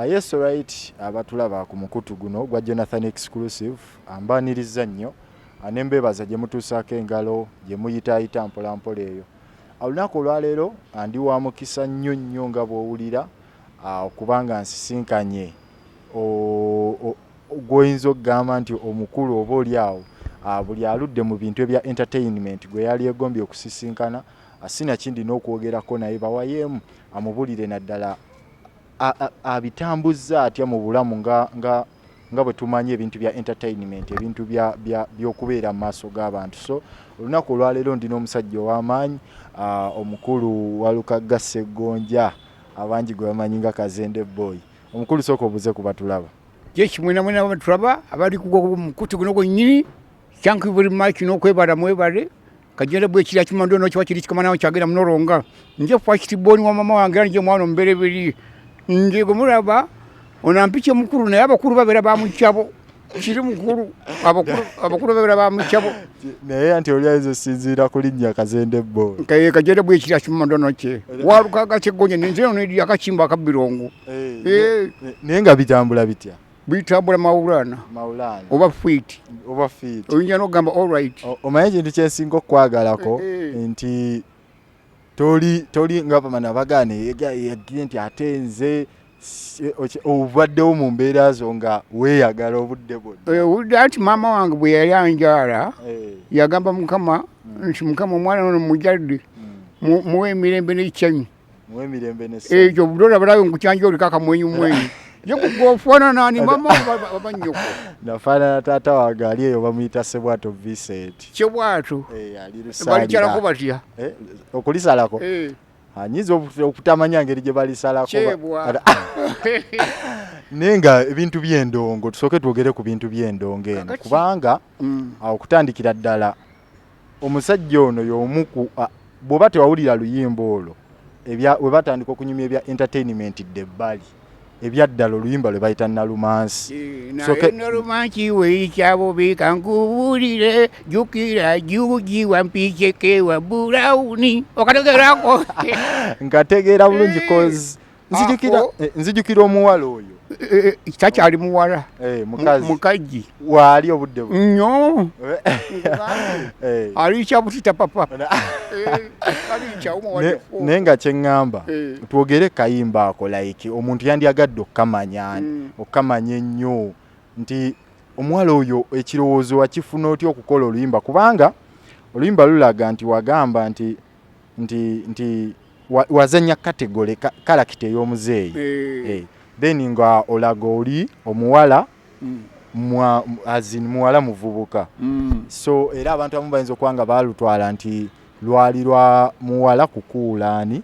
Yes right abatulaba ku mukutu guno gwa Jonathan exclusive ambaniriza nnyo anembebaza gye mutuusaako engalo gye muyitaayita mpola mpola eyo. Olunaku olwaleero andi wa mukisa nnyo nnyo nga bw'owulira okubanga nsisinkanye gwoyinza okugamba nti omukulu oba oli awo buli aludde mu bintu ebya entertainment gwe yali egombye okusisinkana asina kindi n'okwogerako naye bawayeemu amubulire naddala abitambuza atya mu bulamu nga bwe tumanyi ebintu bya entertainment ebintu by'okubeera mu maaso g'abantu. So olunaku olwaleero ndina omusajja ow'amaanyi omukulu Wuuno Kazende abangi gwe bamanyi nga Kazende Boy. Omukulu sooka obuze ku batulaba. Mwena batulaba abali ku mukutu guno gwennyini. Thank you very much n'okwebala mwebale. Kazende Boy kiriya kimando n'okiba kiri kikamanawo kyagenda munoronga. Nje First Born wa mama wange nje mwana omubereberi. Nje gwe mulaba onampiche mukulu naye abakulu babeera bamukyabo. Kiri mukulu abakulu babeera bamukyabo. Naye anti oli ayinza osinziira ku linnya Kazende Boy. Kazende Boy kiriya kimando n'oki. Wuuno Kazende nze ono akakimba akabbirongo. Naye nga bitambula bitya? Bitambula mawulana oba feet oyinza n'ogamba all right. Omanyi ekintu kyensinga okwagalako nti toli nga bamana bagaane yagire nti ate nze obaddewo mu mbeera zo nga weeyagala obudde bwonna. Owulidde anti maama wange bwe yali anjaala yagamba Mukama nti Mukama omwana ono mujadde muwe emirembe n'ekyanyi ekyo budola balabe nkukyanja oliko akamwenyumwenyu yokugofaananaani mama abanyoko nafaanana taata wange ali eyo bamuyita Sebwato Vincent Kyebwato balikyalako batya okulisalako anyinza okutamanya ngeri gye balisalako naye nga ebintu by'endongo tusooke twogere ku bintu by'endongo eno kubanga okutandikira ddala omusajja ono y'omu bw'oba tewawulira luyimba olwo we batandika okunyumya ebya entertainment debbali ebyaddala oluyimba lwe bayita Nalumansi. Nalumansi weyikyabo bikankubulire jukira juji wampikeke wa bulawuni okategerako nkategeera bulungi cause nzijukira omuwala oyo takyali muwala mukaji waali obudde nnyo alikya butita papa naye nga kyeŋŋamba twogere kayimba ako like omuntu yandyagadde okkamanya ennyo nti omuwala oyo ekirowoozo wakifuna otya okukola oluyimba kubanga oluyimba lulaga nti wagamba nti wazanya kategole kalakita ey'omuzeeyi then nga olaga oli omuwala muwala muvubuka. So era abantu abamu bayinza okubanga balutwala nti lwali lwa muwala kukuulaani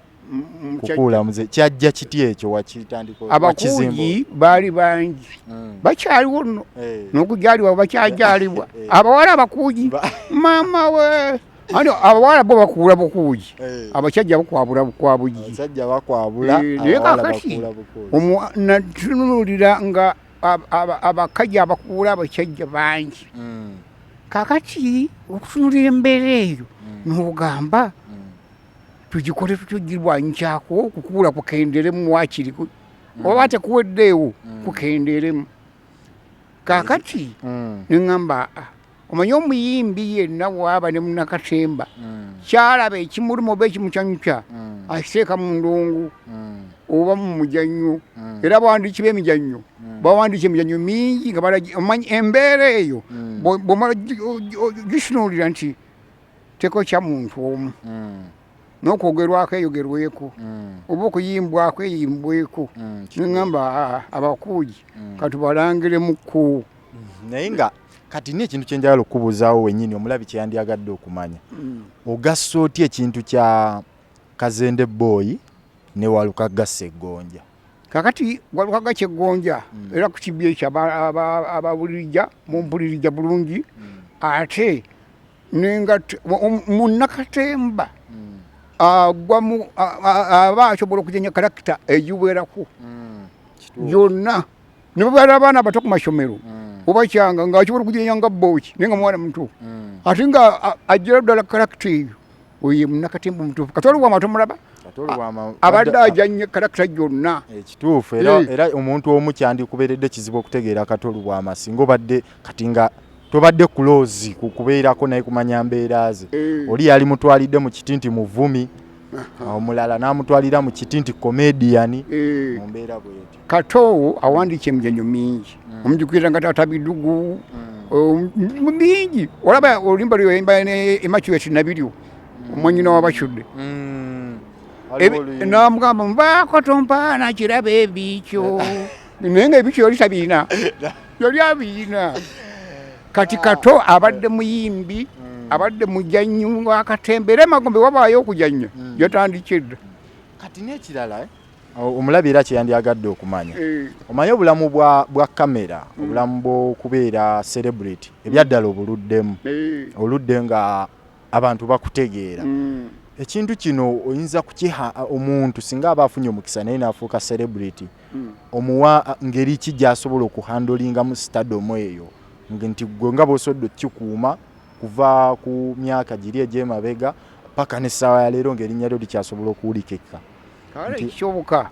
kukuula muzeeyi kyajja kiti ekyo wakitandika abakuuji baali bangi bakyaliwo nno n'okujaalibwa bakyajaalibwa abawala abakuuji maama we ano abawala bo bakuula bukuuji abasajja bakwabula bukwabuji abasajja bakwabula naye kakati natunulira nga abakazi abakuula abasajja bangi kakati okutunulira embeera eyo n'ogamba tugikole tutugirwanyikyako okukuula kukenderemu wakiri oba tekuweddeewo kukenderemu kakati neŋŋamba omanyi omuyimbi yenna waaba ne Munnakatemba kyalaba ekimuluma oba ekimukyanyukya akiteeka mu ndongo oba mu mujannyo era bawandiiki b'emijannyo bawandiika emijannyo mingi nga omanyi embeera eyo bw'omala gisunuulira nti teko kya muntu omu n'okwogerwako eyogerweko oba okuyimbwako eyimbweko neŋŋamba abakuuji katubalangiremukko. naye nga kati n'ekintu kye njagala okubuuzaawo wennyini omulabi kye yandyagadde okumanya ogassa otya ekintu kya Kazende Boy ne Wuuno Kazende kakati Wuuno Kazende era ku kibya ekyo abawulirija mumpulirija bulungi ate nenga Munnakatemba aba asobola okujenya karakita egiwerako yonna ne babeera abaana abato ku masomero oba kyanga ng'asobola okujenya nga Booki naye nga mwana muto ate nga agira ddala karakita eyo oyo ye Munnakatemba omutuufu kati oliwa amato mulaba abadde ajanye karakita gyonna ekituufu era omuntu omu kyandikubeeredde kizibu okutegeera akatolu bwama singa obadde kati nga tobadde kuloozi kukubeerako naye kumanya mbeera ze oli yali mutwalidde mu kiti nti muvumi omulala n'amutwalira mu kiti nti comedian mu mbeera bwetyo. Kato awandiika emizannyo mingi omujjukira nga taata bidugu mingi olaba oluyimba luyimba Immaculate Nabiryo omwanyina w'abakudde n'amugamba mubaako tompaana kiraba ebiikyo naye nga ebiikyo yali tabiina yali abiina. Kati Kato abadde muyimbi abadde mujannyi w'akatembe era Magombe wabaayo okujanya yatandikidde. Kati n'ekirala omulabi era kyeyandyagadde okumanya omanye obulamu bwa kamera obulamu bw'okubeera celebrity ebyaddala obuluddemu oludde nga abantu bakutegeera ekintu kino oyinza kukiha omuntu singa aba afunye omukisa naye n'afuuka celebrity omuwa ngeri ki gy'asobola okuhandolinga mu stardom eyo nti gwe nga bw'osodde okikuuma kuva ku myaka giri egy'emabega paka n'essaawa ya leero ng'erinnya lyo likyasobola okuwulikika. Kale kisoboka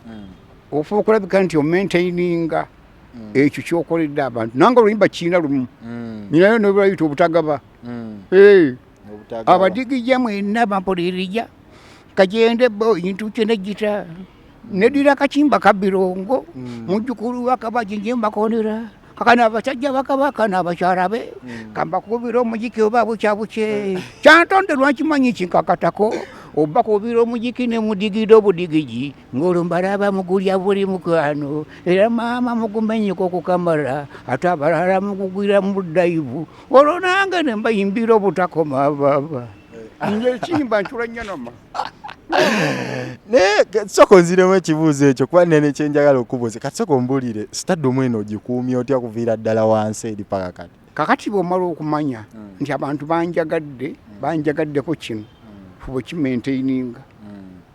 ofuba okulabika nti omaintaininga ekyo kyokoledde abantu nange oluyimba kiina lumu ninayo nobayita obutagaba abadigija mwenna bampulirija Kazende Boy ntuuke negita nedira kachimba kabirongo mujjukulu wakabaji njembakonera kakana abasajja bakabaka n'abakyalabe kambakubira omujiki oba bukyabuke kyantonde lwakimanyi kinkakatako obakubira omujiki ne mudigido obudigiji ng'olumbalaba mugulya buli mukwano era maama mugumenyeko okukamala ate abalala mugugwira mu daivu olwo nange ne mbayimbira obutakoma baba nje kimba ntula nyanoma ne soko nziremu ekibuuzo ekyo kuba nene kyenjagala okubuuza kati soko mbulire stardom eno ogikuumya otya kuviira ddala wansi eri paka kati kakati bw'omala okumanya nti abantu banjagaddeko kino fuba okimaintaininga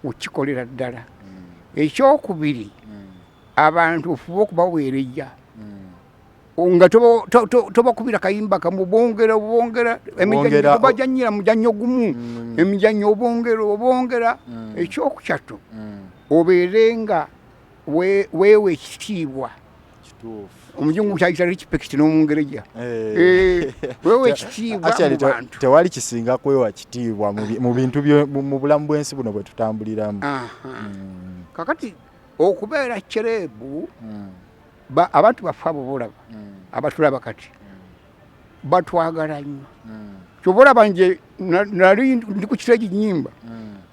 okikolera ddala. Ekyokubiri abantu fuba okubaweerejja nga tobakubira kayimba kamu bongera emijannyo tobajanyira mujannyo gumu emijannyo obongera ekyokukyatto obeerenga weewe ekitiibwa omujungu kyayita respect n'omungereza weewe ekitiibwa mu bantu tewali kisinga kwewa kitiibwa mu bintu mu bulamu bw'ensi buno bwe tutambuliramu. Kakati okubeera cerebu abantu bafa bulaba abatulaba kati batwagala nnyo kyobalaba nje nali ndi ku kiteegi nyimba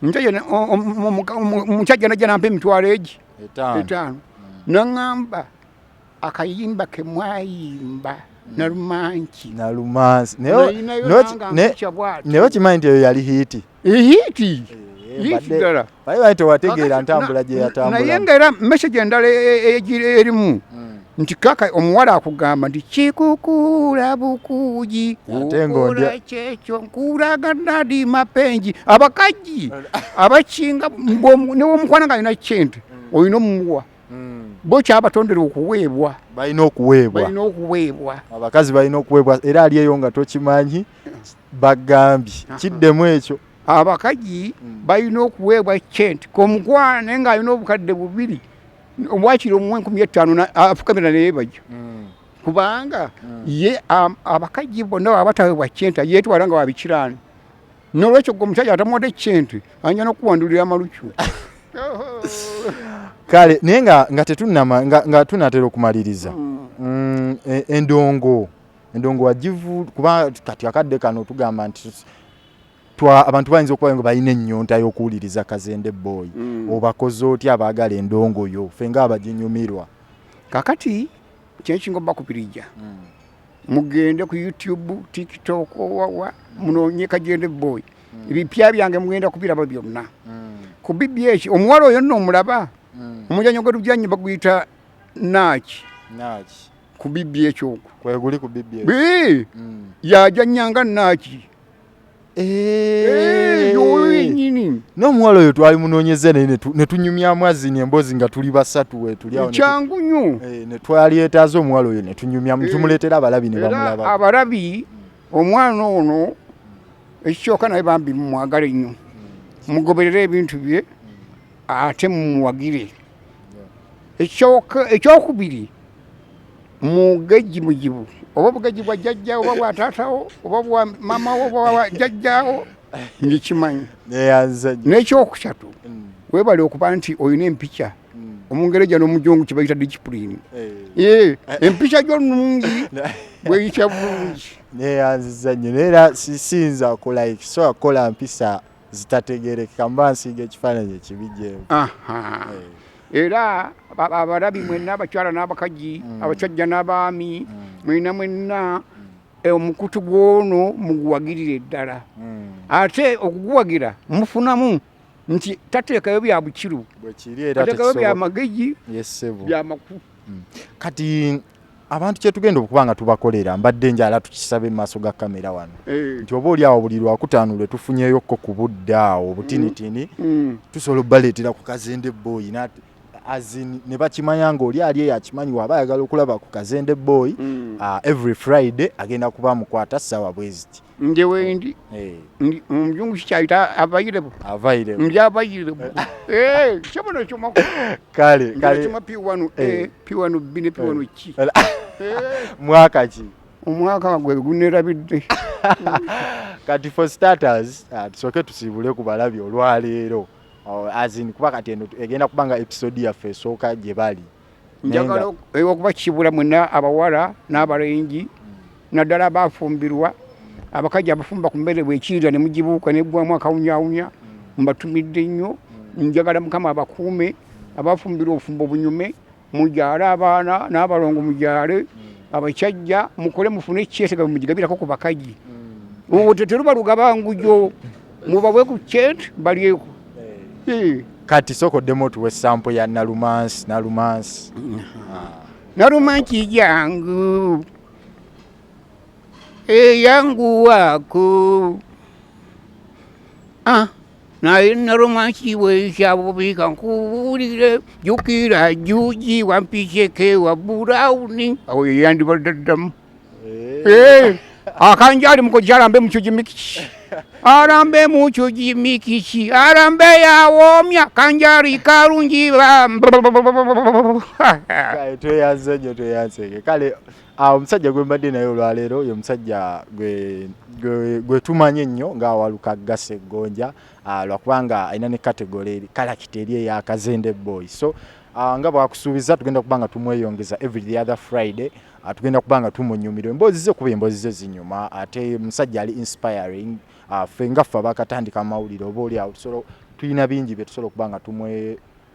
omusajja najja nampa emitwalo egi 5 naŋŋamba akayimba ke mwayimba Nalumansi naye okimanyi nti eyo yali hiiti ddala baye tewategeera ntambula gye yatambula naye ngaera message endala erimu nti kaka omuwala akugamba nti kikukula bukuji okola kyekyo nkulaga nadi mapenji abakaji abakinga newomukwana nga alina kyente olina omuwa bo kyabatondera okuweebwa balina okuweebwa abakazi balina okuweebwa era ali eyo nga tokimanyi bagambye kiddemu ekyo abakaji balina okuweebwa kyente komukwana naye nga alina obukadde 2 obwakiri omu 15 afukamira naye bajja kubanga ye abakaji bonna babataweebwa kyente yeetwala nga wabikiraani n'olwekyo gwe omusajja atamuwadde kyente anja n'okuwandulira amalukyu. Kale naye nga tunatera okumaliriza endongo wagivu kuba kati akadde kano tugamba nti abantu bayinza okuba nga balina ennyonta y'okuwuliriza Kazende Boy obakoze otya abaagala endongo yo ffe nga abaginyumirwa kakati kyenkinga bakupirija mugende ku YouTube TikTok wawa munoonye Kazende Boy ebipya byange mugenda kubiraba byonna ku BBH omuwala oyo nno omulaba omujjanyo gw'olujjanyi baguyita Naaki ku BBH okwo kweguli ku BBH yajanyanga Naaki yowenyini n'omuwala oyo twali munoonyeze naye ne tunyumyamu azini emboozi nga tuli basatu wetuli awo kyangu nnyo ne twaleetaaza omuwala oyo ne tunyumyamu tumuleetera abalabi ne bamulaba abalabi omwana ono ekikyoka naye bambi mumwagale nnyo mugoberere ebintu bye ate mumuwagire. Ekyokubiri mugejji mugibu oba bugejji bwa jjajja oba bwa taatawo oba bwa mamawo oba bwa jjajjaawo ngikimanyi. N'ekyokusatu weebale okuba nti olina empica omungereza n'omujungu kye bayita discipline. Empica gyo nnungi bweyita bulungi. Neeyanziza nnyo neera sisinza akola ekisobola kukola mpisa zitategerekeka mba nsiiga ekifaananyi ekibijjeemu. Era abalabi mwenna abakyala n'abakazi abasajja n'abaami mwenna omukutu gw'ono muguwagirire ddala. Ate okuguwagira mufunamu nti tateekayo bya bukiru ateekayo bya magezi bya makulu. Kati abantu kyetugenda okuba nga tubakolera mbadde njala tukisaba emaaso ga kamera wano nti oba oli awo buli lwakutaano lwe tufunyeyokko ku budde awo obutinitini tusobola obbaleetera ku Kazende Boy ne bakimanya ngaoli ali eyo akimanyi waaba ayagala okulaba ku Kazende Boy every Friday agenda kuba mukwata ssaawa bwe ziti. Nje wendi omujungu kikyayita available ndi available. Kyobono kyomakulu kale kyoma P1 P1B ne P1 ki mwaka ki omwaka gwe gunerabidde. Kati for starters tusooke tusiibule ku balabi olwaleero kuba kati eno egenda kubanga episode yaffe esooka gye bali. Njagala okubakibula mwenna abawala n'abalengi naddala abafumbirwa abakazi abafumba ku mmere bwekirira ne mugibuuka neggwamu akawunyawunya mbatumidde nnyo. Njagala Mukama abakuume abafumbirwa obufumbo obunyume mujaale abaana n'abalongo mujaale abakyajja mukole mufune ekyetega mugigabirako ku bakazi. Teruba lugabangujo mubawe ku kyet balyeko. Kati sokoddemu tuwe sampo ya Nalumansi. Nalumansi jangu yangu wako naye Nalumansi wekyabubika nkubuulire jukira juji wampisheke wa Burawuni awo yeyandibadde ddamu. Akanjali mukozi alambe mukyojimikishi alambe mukyojimikishi alambe yawoomya kanjali kalungi tweyanze nnyo tweyanzege. Kale omusajja gwe mbadde naye olwaleero ye musajja gwe tumanye ennyo ng'awaluka Gasa Eggonja lwakubanga alina ne kategole kalakita eri eya Kazende Boy. So nga bwakusuubiza tugenda kuba nga tumweyongeza every other Friday. Tugenda kuba nga tumunyumirwa emboozi ze kuba emboozi ze zinyuma ate musajja ali inspiring. Ffe nga ffe abakatandika amawulire oba oli awo tulina bingi bye tusobola okuba nga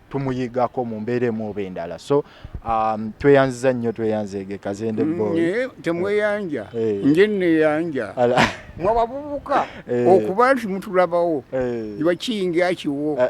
tumuyigako mu mbeera emu oba endala. So tweyanziza nnyo tweyanzege Kazende Boy. Temweyanja nje nneeyanja mwe abavubuka okuba nti mutulabawo iba kiyinga kiwo.